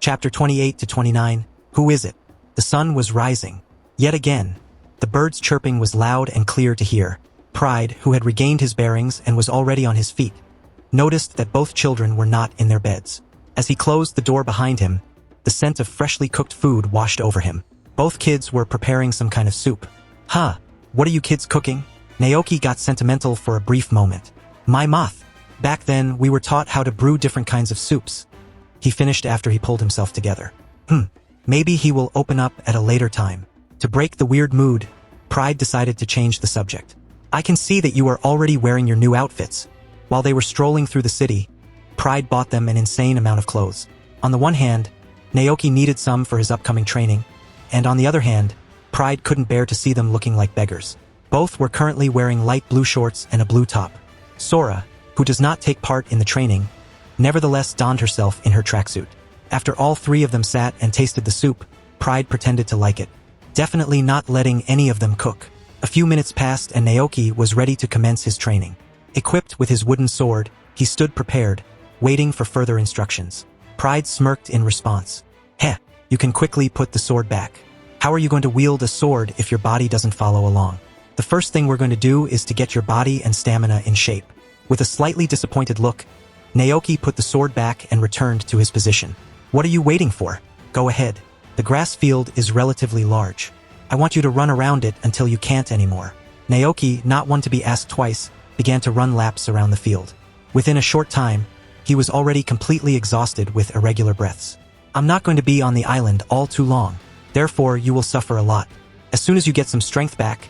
Chapter 28 to 29. Who is it? The sun was rising. Yet again. The birds' chirping was loud and clear to hear. Pride, who had regained his bearings and was already on his feet, noticed that both children were not in their beds. As he closed the door behind him, the scent of freshly cooked food washed over him. Both kids were preparing some kind of soup. Huh, what are you kids cooking? Naoki got sentimental for a brief moment. My moth. Back then, we were taught how to brew different kinds of soups. He finished after he pulled himself together. Maybe he will open up at a later time. To break the weird mood, Pride decided to change the subject. I can see that you are already wearing your new outfits. While they were strolling through the city, Pride bought them an insane amount of clothes. On the one hand, Naoki needed some for his upcoming training, and on the other hand, Pride couldn't bear to see them looking like beggars. Both were currently wearing light blue shorts and a blue top. Sora, who does not take part in the training, nevertheless donned herself in her tracksuit. After all three of them sat and tasted the soup, Pride pretended to like it, definitely not letting any of them cook. A few minutes passed and Naoki was ready to commence his training. Equipped with his wooden sword, he stood prepared, waiting for further instructions. Pride smirked in response. Heh, you can quickly put the sword back. How are you going to wield a sword if your body doesn't follow along? The first thing we're going to do is to get your body and stamina in shape. With a slightly disappointed look, Naoki put the sword back and returned to his position. What are you waiting for? Go ahead. The grass field is relatively large. I want you to run around it until you can't anymore. Naoki, not one to be asked twice, began to run laps around the field. Within a short time, he was already completely exhausted with irregular breaths. I'm not going to be on the island all too long, therefore you will suffer a lot. As soon as you get some strength back,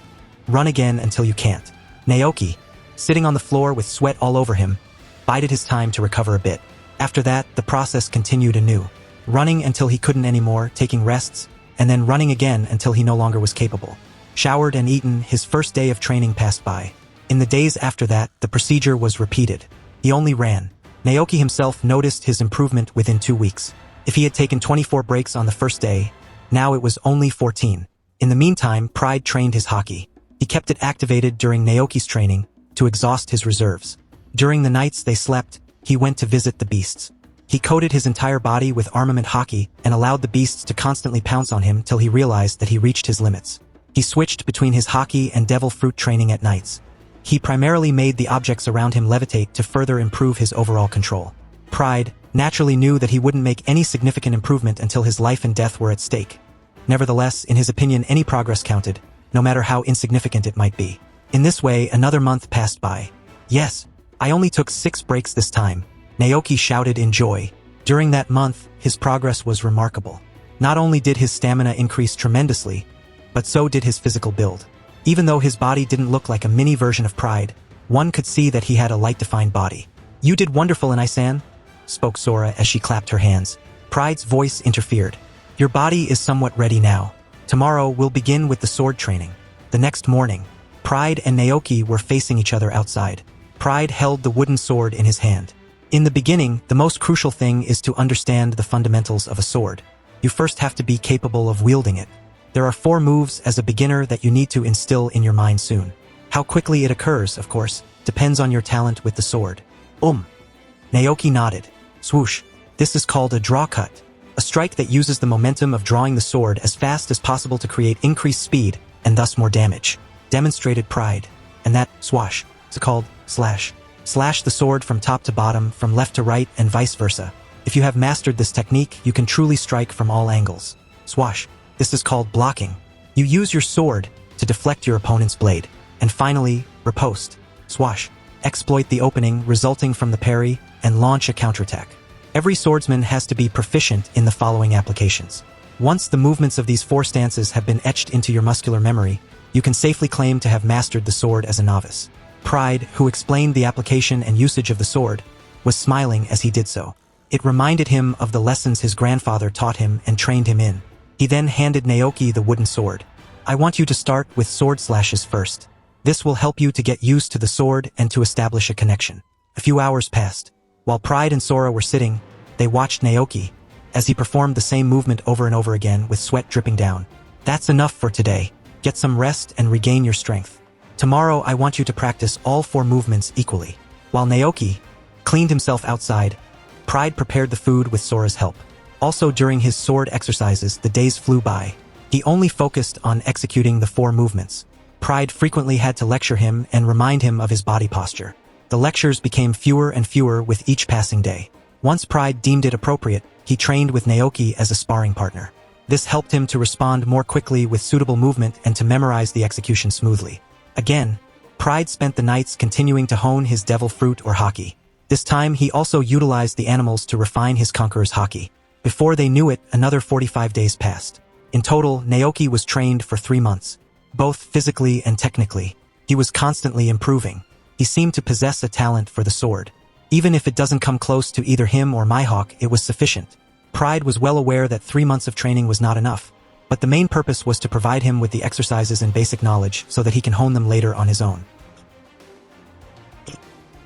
run again until you can't. Naoki, sitting on the floor with sweat all over him, bided his time to recover a bit. After that, the process continued anew, running until he couldn't anymore, taking rests, and then running again until he no longer was capable. Showered and eaten, his first day of training passed by. In the days after that, the procedure was repeated. He only ran. Naoki himself noticed his improvement within 2 weeks. If he had taken 24 breaks on the first day, now it was only 14. In the meantime, Pride trained his haki. He kept it activated during Naoki's training to exhaust his reserves. During the nights they slept, he went to visit the beasts. He coated his entire body with armament haki and allowed the beasts to constantly pounce on him till he realized that he reached his limits. He switched between his haki and devil fruit training at nights. He primarily made the objects around him levitate to further improve his overall control. Pride naturally knew that he wouldn't make any significant improvement until his life and death were at stake. Nevertheless, in his opinion, any progress counted, no matter how insignificant it might be. In this way, another month passed by. Yes, I only took 6 breaks this time, Naoki shouted in joy. During that month, his progress was remarkable. Not only did his stamina increase tremendously, but so did his physical build. Even though his body didn't look like a mini version of Pride, one could see that he had a light-defined body. You did wonderful, Inai-san, spoke Sora as she clapped her hands. Pride's voice interfered. Your body is somewhat ready now. Tomorrow we'll begin with the sword training. The next morning, Pride and Naoki were facing each other outside. Pride held the wooden sword in his hand. In the beginning, the most crucial thing is to understand the fundamentals of a sword. You first have to be capable of wielding it. There are 4 moves as a beginner that you need to instill in your mind soon. How quickly it occurs, of course, depends on your talent with the sword. Naoki nodded. Swoosh. This is called a draw cut. A strike that uses the momentum of drawing the sword as fast as possible to create increased speed and thus more damage. Demonstrated Pride. And that swash is called slash. Slash the sword from top to bottom, from left to right, and vice versa. If you have mastered this technique, you can truly strike from all angles. Swash. This is called blocking. You use your sword to deflect your opponent's blade. And finally, riposte. Swash. Exploit the opening resulting from the parry and launch a counterattack. Every swordsman has to be proficient in the following applications. Once the movements of these 4 stances have been etched into your muscular memory, you can safely claim to have mastered the sword as a novice. Pride, who explained the application and usage of the sword, was smiling as he did so. It reminded him of the lessons his grandfather taught him and trained him in. He then handed Naoki the wooden sword. I want you to start with sword slashes first. This will help you to get used to the sword and to establish a connection. A few hours passed. While Pride and Sora were sitting, they watched Naoki as he performed the same movement over and over again with sweat dripping down. That's enough for today. Get some rest and regain your strength. Tomorrow I want you to practice all 4 movements equally. While Naoki cleaned himself outside, Pride prepared the food with Sora's help. Also during his sword exercises, the days flew by. He only focused on executing the 4 movements. Pride frequently had to lecture him and remind him of his body posture. The lectures became fewer and fewer with each passing day. Once Pride deemed it appropriate, he trained with Naoki as a sparring partner. This helped him to respond more quickly with suitable movement and to memorize the execution smoothly. Again, Pride spent the nights continuing to hone his devil fruit or haki. This time he also utilized the animals to refine his conqueror's haki. Before they knew it, another 45 days passed. In total, Naoki was trained for 3 months. Both physically and technically, he was constantly improving. He seemed to possess a talent for the sword. Even if it doesn't come close to either him or Mihawk, it was sufficient. Pride was well aware that 3 months of training was not enough, but the main purpose was to provide him with the exercises and basic knowledge so that he can hone them later on his own.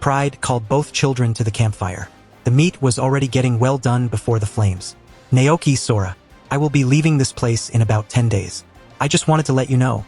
Pride called both children to the campfire. The meat was already getting well done before the flames. Naoki, Sora, I will be leaving this place in about 10 days. I just wanted to let you know,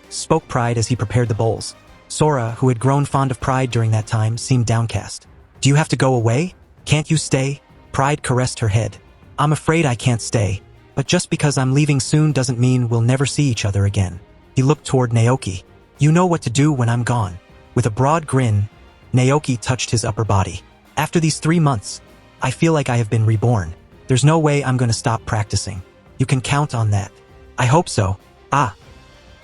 spoke Pride as he prepared the bowls. Sora, who had grown fond of Pride during that time, seemed downcast. Do you have to go away? Can't you stay? Pride caressed her head. I'm afraid I can't stay, but just because I'm leaving soon doesn't mean we'll never see each other again. He looked toward Naoki. You know what to do when I'm gone. With a broad grin, Naoki touched his upper body. After these 3 months, I feel like I have been reborn. There's no way I'm going to stop practicing. You can count on that. I hope so. Ah.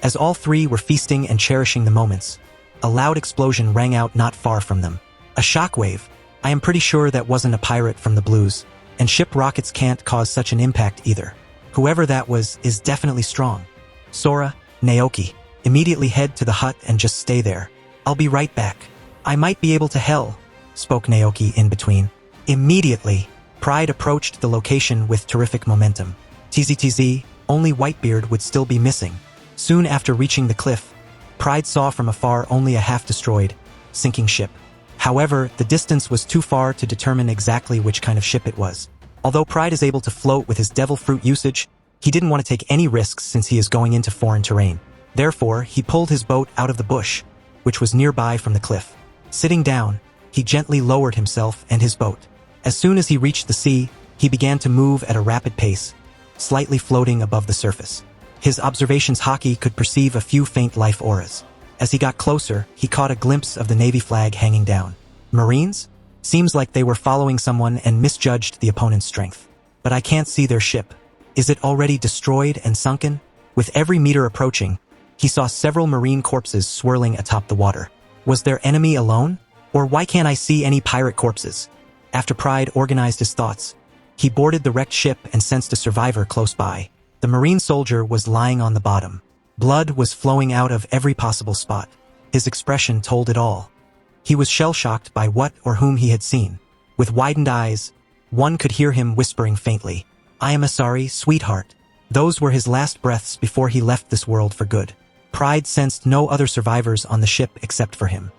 As all 3 were feasting and cherishing the moments, a loud explosion rang out not far from them. A shockwave. I am pretty sure that wasn't a pirate from the blues, and ship rockets can't cause such an impact either. Whoever that was is definitely strong. Sora, Naoki, immediately head to the hut and just stay there. I'll be right back. I might be able to help, spoke Naoki in between. Immediately, Pride approached the location with terrific momentum. TZTZ, only Whitebeard would still be missing. Soon after reaching the cliff, Pride saw from afar only a half-destroyed, sinking ship. However, the distance was too far to determine exactly which kind of ship it was. Although Pride is able to float with his devil fruit usage, he didn't want to take any risks since he is going into foreign terrain. Therefore, he pulled his boat out of the bush, which was nearby from the cliff. Sitting down, he gently lowered himself and his boat. As soon as he reached the sea, he began to move at a rapid pace, slightly floating above the surface. His observations haki could perceive a few faint life auras. As he got closer, he caught a glimpse of the Navy flag hanging down. Marines? Seems like they were following someone and misjudged the opponent's strength. But I can't see their ship. Is it already destroyed and sunken? With every meter approaching, he saw several Marine corpses swirling atop the water. Was their enemy alone? Or why can't I see any pirate corpses? After Pride organized his thoughts, he boarded the wrecked ship and sensed a survivor close by. The Marine soldier was lying on the bottom. Blood was flowing out of every possible spot. His expression told it all. He was shell-shocked by what or whom he had seen. With widened eyes, one could hear him whispering faintly, I am sorry, sweetheart. Those were his last breaths before he left this world for good. Pride sensed no other survivors on the ship except for him.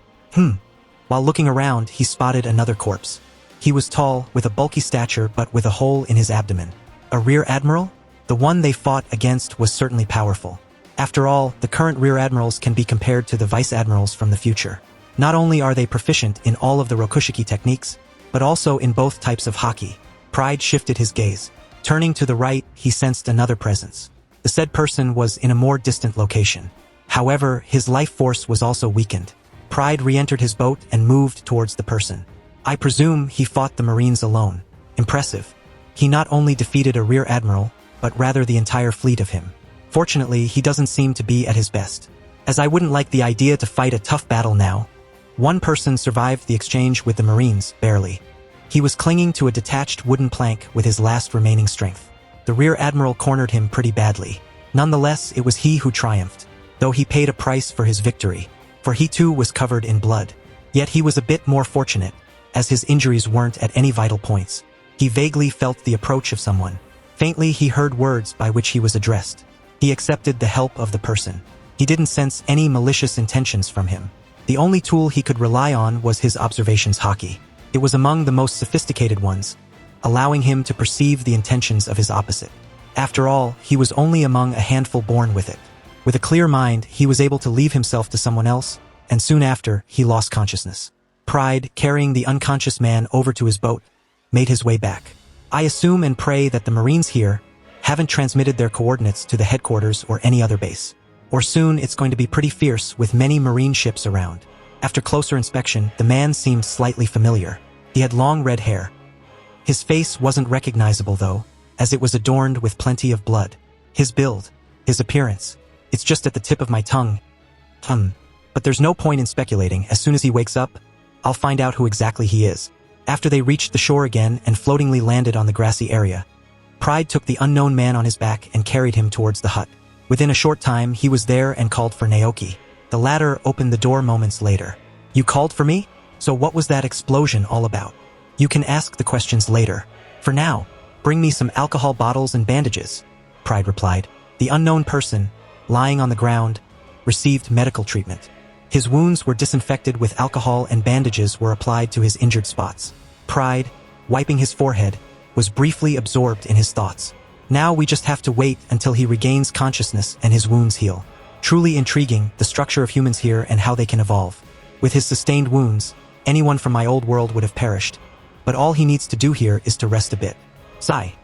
While looking around, he spotted another corpse. He was tall, with a bulky stature but with a hole in his abdomen. A rear admiral? The one they fought against was certainly powerful. After all, the current rear admirals can be compared to the vice admirals from the future. Not only are they proficient in all of the Rokushiki techniques, but also in both types of haki. Pride shifted his gaze. Turning to the right, he sensed another presence. The said person was in a more distant location. However, his life force was also weakened. Pride re-entered his boat and moved towards the person. I presume he fought the Marines alone. Impressive. He not only defeated a rear admiral, but rather the entire fleet of him. Fortunately, he doesn't seem to be at his best. As I wouldn't like the idea to fight a tough battle now. One person survived the exchange with the Marines, barely. He was clinging to a detached wooden plank with his last remaining strength. The rear admiral cornered him pretty badly. Nonetheless, it was he who triumphed, though he paid a price for his victory, for he too was covered in blood. Yet he was a bit more fortunate, as his injuries weren't at any vital points. He vaguely felt the approach of someone. Faintly he heard words by which he was addressed. He accepted the help of the person. He didn't sense any malicious intentions from him. The only tool he could rely on was his observations haki. It was among the most sophisticated ones, allowing him to perceive the intentions of his opposite. After all, he was only among a handful born with it. With a clear mind, he was able to leave himself to someone else, and soon after, he lost consciousness. Pride, carrying the unconscious man over to his boat, made his way back. I assume and pray that the Marines here haven't transmitted their coordinates to the headquarters or any other base. Or soon it's going to be pretty fierce with many Marine ships around. After closer inspection, the man seemed slightly familiar. He had long red hair. His face wasn't recognizable though, as it was adorned with plenty of blood. His build, his appearance, it's just at the tip of my tongue. But there's no point in speculating. As soon as he wakes up, I'll find out who exactly he is. After they reached the shore again and floatingly landed on the grassy area, Pride took the unknown man on his back and carried him towards the hut. Within a short time, he was there and called for Naoki. The latter opened the door moments later. You called for me? So what was that explosion all about? You can ask the questions later. For now, bring me some alcohol bottles and bandages, Pride replied. The unknown person, lying on the ground, received medical treatment. His wounds were disinfected with alcohol and bandages were applied to his injured spots. Pride, wiping his forehead, was briefly absorbed in his thoughts. Now we just have to wait until he regains consciousness and his wounds heal. Truly intriguing, the structure of humans here and how they can evolve. With his sustained wounds, anyone from my old world would have perished. But all he needs to do here is to rest a bit. Sigh.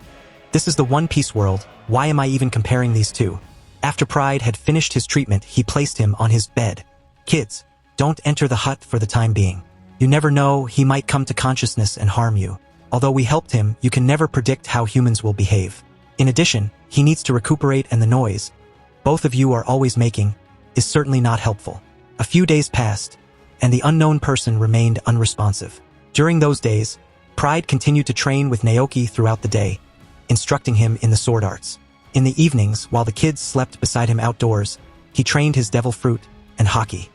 This is the One Piece world, why am I even comparing these two? After Pride had finished his treatment, he placed him on his bed. Kids, don't enter the hut for the time being. You never know, he might come to consciousness and harm you. Although we helped him, you can never predict how humans will behave. In addition, he needs to recuperate and the noise both of you are always making is certainly not helpful. A few days passed, and the unknown person remained unresponsive. During those days, Pride continued to train with Naoki throughout the day, instructing him in the sword arts. In the evenings, while the kids slept beside him outdoors, he trained his devil fruit and hockey.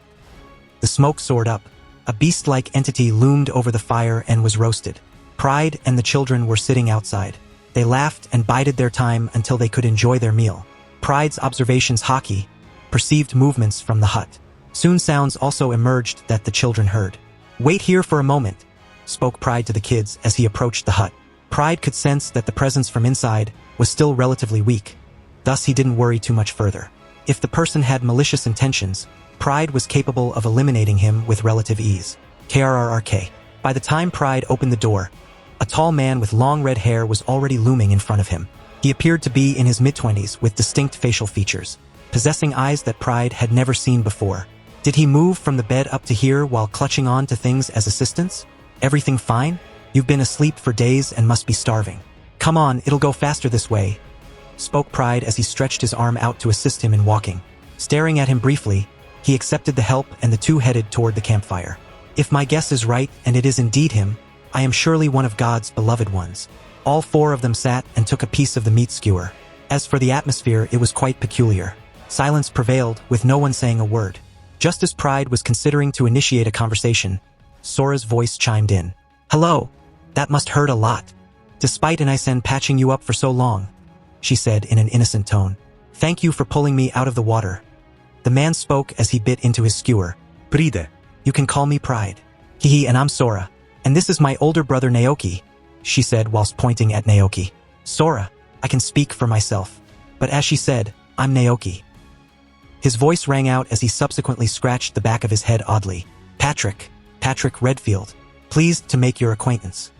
The smoke soared up. A beast-like entity loomed over the fire and was roasted. Pride and the children were sitting outside. They laughed and bided their time until they could enjoy their meal. Pride's observations hockey perceived movements from the hut. Soon sounds also emerged that the children heard. Wait here for a moment, spoke Pride to the kids as he approached the hut. Pride could sense that the presence from inside was still relatively weak. Thus he didn't worry too much further. If the person had malicious intentions, Pride was capable of eliminating him with relative ease. KRRRK. By the time Pride opened the door, a tall man with long red hair was already looming in front of him. He appeared to be in his mid-20s with distinct facial features, possessing eyes that Pride had never seen before. Did he move from the bed up to here while clutching on to things as assistance? Everything fine? You've been asleep for days and must be starving. Come on, it'll go faster this way, spoke Pride as he stretched his arm out to assist him in walking. Staring at him briefly, he accepted the help and the two headed toward the campfire. If my guess is right and it is indeed him, I am surely one of God's beloved ones. All four of them sat and took a piece of the meat skewer. As for the atmosphere, it was quite peculiar. Silence prevailed, with no one saying a word. Just as Pride was considering to initiate a conversation, Sora's voice chimed in. Hello, that must hurt a lot. Despite Isen patching you up for so long, she said in an innocent tone. Thank you for pulling me out of the water. The man spoke as he bit into his skewer. Pride. You can call me Pride. Hehe, and I'm Sora. And this is my older brother Naoki, she said whilst pointing at Naoki. Sora, I can speak for myself. But as she said, I'm Naoki. His voice rang out as he subsequently scratched the back of his head oddly. Patrick Redfield. Pleased to make your acquaintance.